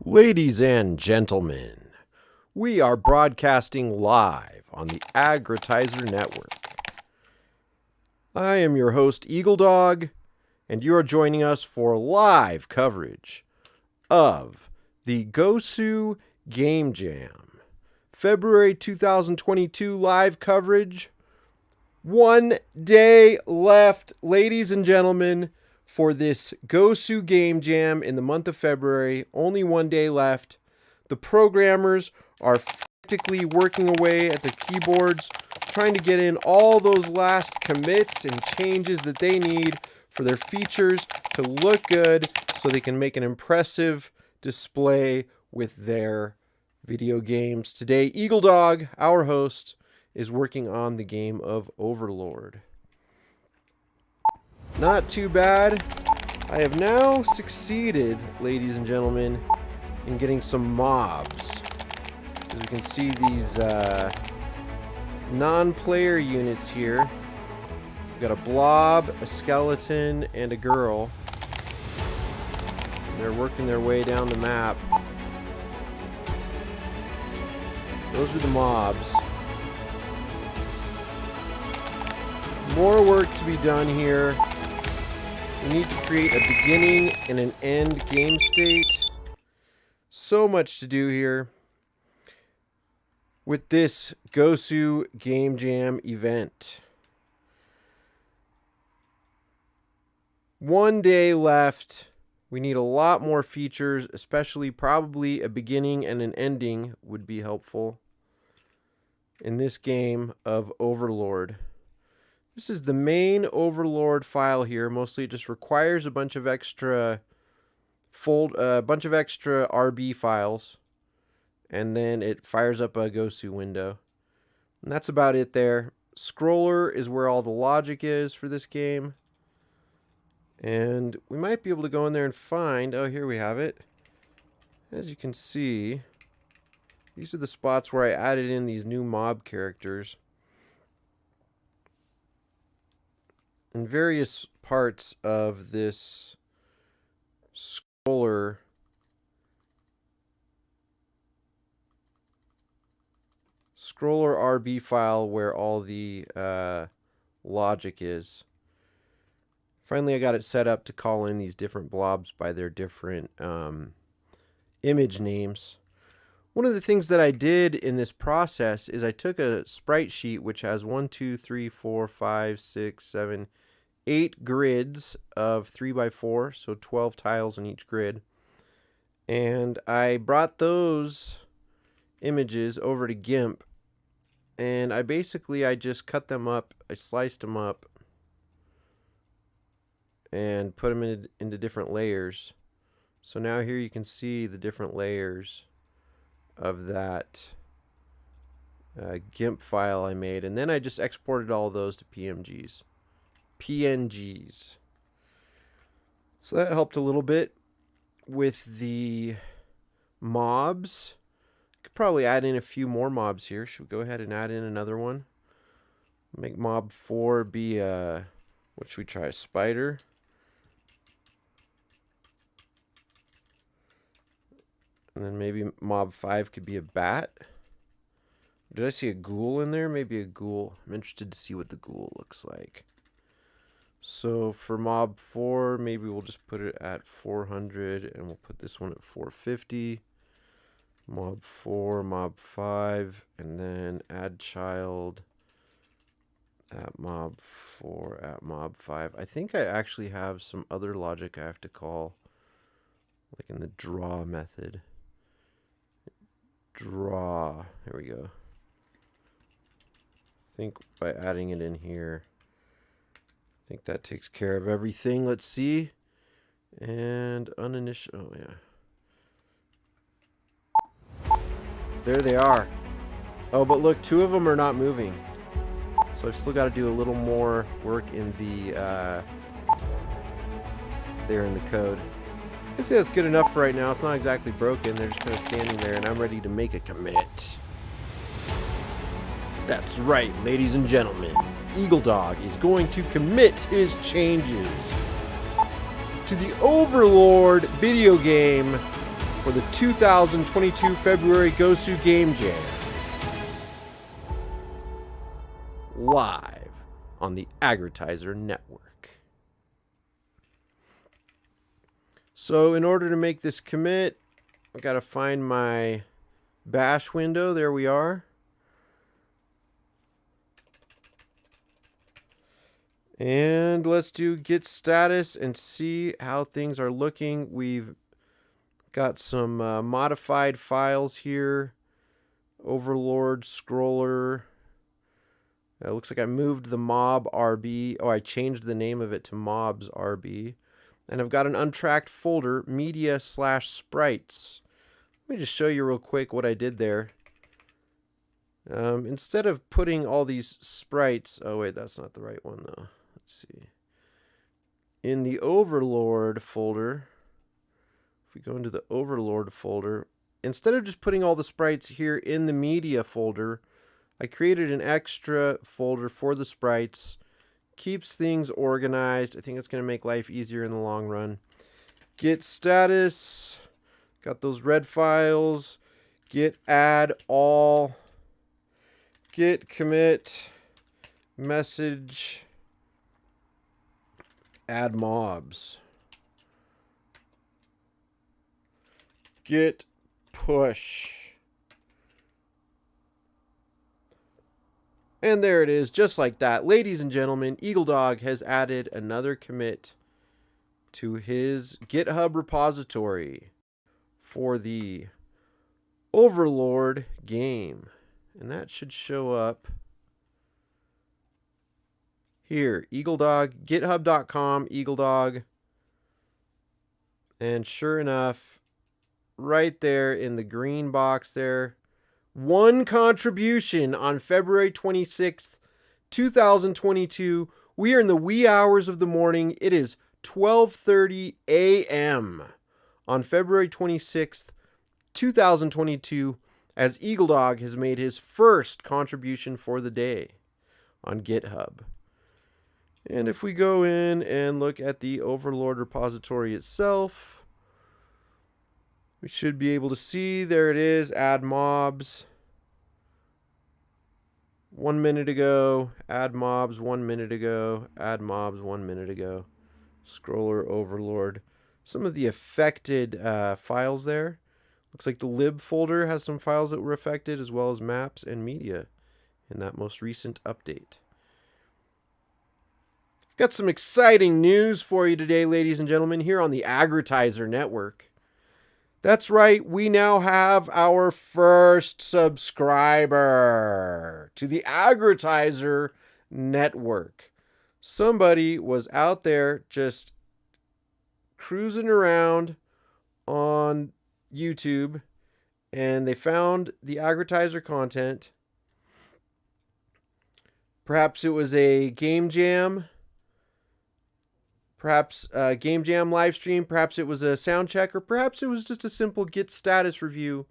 Ladies and gentlemen, we are broadcasting live on the Agrotizer Network. I am your host, eagleDog, and you are joining us for live coverage of the Gosu Game Jam February 2022 live coverage. 1 day left, ladies and gentlemen, for this Gosu Game Jam in the month of February. Only 1 day left. The programmers are frantically working away at the keyboards, trying to get in all those last commits and changes that they need for their features to look good so they can make an impressive display with their video games. Today, eagleDog, our host, is working on the game of Overlord. Not too bad. I have now succeeded, ladies and gentlemen, in getting some mobs. As you can see, these non-player units here. We've got a blob, a skeleton, and a girl. And they're working their way down the map. Those are the mobs. More work to be done here. We need to create a beginning and an end game state. So much to do here with this Gosu Game Jam event. 1 day left. We need a lot more features, especially probably a beginning and an ending would be helpful in this game of Overlord. This is the main Overlord file here. Mostly it just requires a bunch of extra RB files, and then it fires up a Gosu window. And that's about it there. Scroller is where all the logic is for this game. And we might be able to go in there and find, oh, here we have it. As you can see, these are the spots where I added in these new mob characters. In various parts of this scroller RB file where all the logic is. Finally, I got it set up to call in these different blobs by their different image names. One of the things that I did in this process is I took a sprite sheet which has 1, 2, 3, 4, 5, 6, 7, 8 grids of 3x4, so 12 tiles in each grid. And I brought those images over to GIMP, and I just cut them up, I sliced them up, and put them into different layers. So now here you can see the different layers of that GIMP file I made, and then I just exported all those to PNGs. So that helped a little bit with the mobs. Could probably add in a few more mobs here. Should we go ahead and add in another one? Make mob 4 be a, what should we try, a spider? And then maybe mob 5 could be a bat. Did I see a ghoul in there? Maybe a ghoul. I'm interested to see what the ghoul looks like. So for mob 4, maybe we'll just put it at 400, and we'll put this one at 450. Mob 4, mob 5, and then add child at mob 4, at mob 5. I think I actually have some other logic I have to call, like in the draw method. Draw. Here we go. I think by adding it in here, I think that takes care of everything. Let's see. And uninitial. Oh, yeah. There they are. Oh, but look, 2 of them are not moving. So I've still got to do a little more work in the there in the code. I'd say that's good enough for right now. It's not exactly broken. They're just kind of standing there, and I'm ready to make a commit. That's right, ladies and gentlemen. eagleDog is going to commit his changes to the Overlord video game for the 2022 February Gosu Game Jam. Live on the Agrotizer Network. So in order to make this commit, I gotta find my bash window. There we are. And let's do git status and see how things are looking. We've got some modified files here. Overlord scroller. It looks like I moved the mob RB. Oh, I changed the name of it to mobs RB. And I've got an untracked folder, media/sprites. Let me just show you real quick what I did there. Instead of putting all these sprites, oh wait, that's not the right one though. Let's see. In the Overlord folder, if we go into the Overlord folder, instead of just putting all the sprites here in the media folder, I created an extra folder for the sprites. Keeps things organized. I think it's going to make life easier in the long run. Git status. Got those red files. Git add all. Git commit. Message. Add mobs. Git push. And there it is, just like that. Ladies and gentlemen, eagleDog has added another commit to his GitHub repository for the Overlord game. And that should show up here, eagleDog, github.com, eagleDog. And sure enough, right there in the green box there, one contribution on February 26th, 2022. We are in the wee hours of the morning. It is 12:30 a.m. on February 26th, 2022, as eagleDog has made his first contribution for the day on GitHub. And if we go in and look at the Overlord repository itself, we should be able to see, there it is, add mobs. 1 minute ago, add mobs 1 minute ago, add mobs 1 minute ago. Scroller Overlord. Some of the affected files there. Looks like the lib folder has some files that were affected, as well as maps and media in that most recent update. Got some exciting news for you today, ladies and gentlemen, here on the Agrotizer Network. That's right, we now have our first subscriber to the Agrotizer Network. Somebody was out there just cruising around on YouTube, and they found the Agrotizer content. Perhaps it was a game jam. Perhaps a game jam live stream, perhaps it was a sound check, or perhaps it was just a simple Git status review,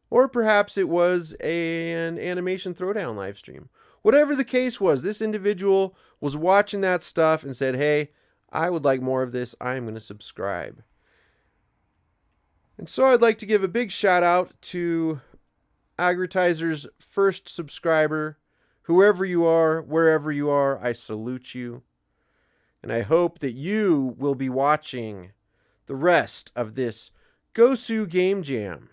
or perhaps it was an animation throwdown live stream. Whatever the case was, this individual was watching that stuff and said, hey, I would like more of this. I'm going to subscribe. And so I'd like to give a big shout out to Agrotizer's first subscriber. Whoever you are, wherever you are, I salute you. And I hope that you will be watching the rest of this Gosu Game Jam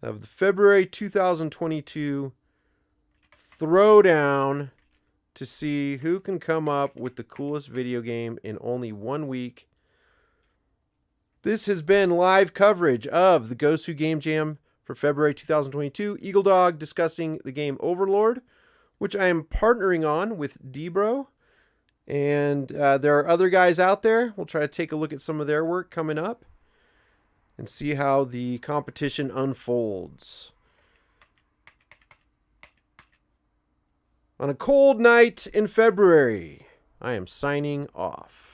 of the February 2022 throwdown to see who can come up with the coolest video game in only 1 week. This has been live coverage of the Gosu Game Jam for February 2022. eagleDog discussing the game Overlord, which I am partnering on with Debro. And there are other guys out there. We'll try to take a look at some of their work coming up and see how the competition unfolds. On a cold night in February, I am signing off.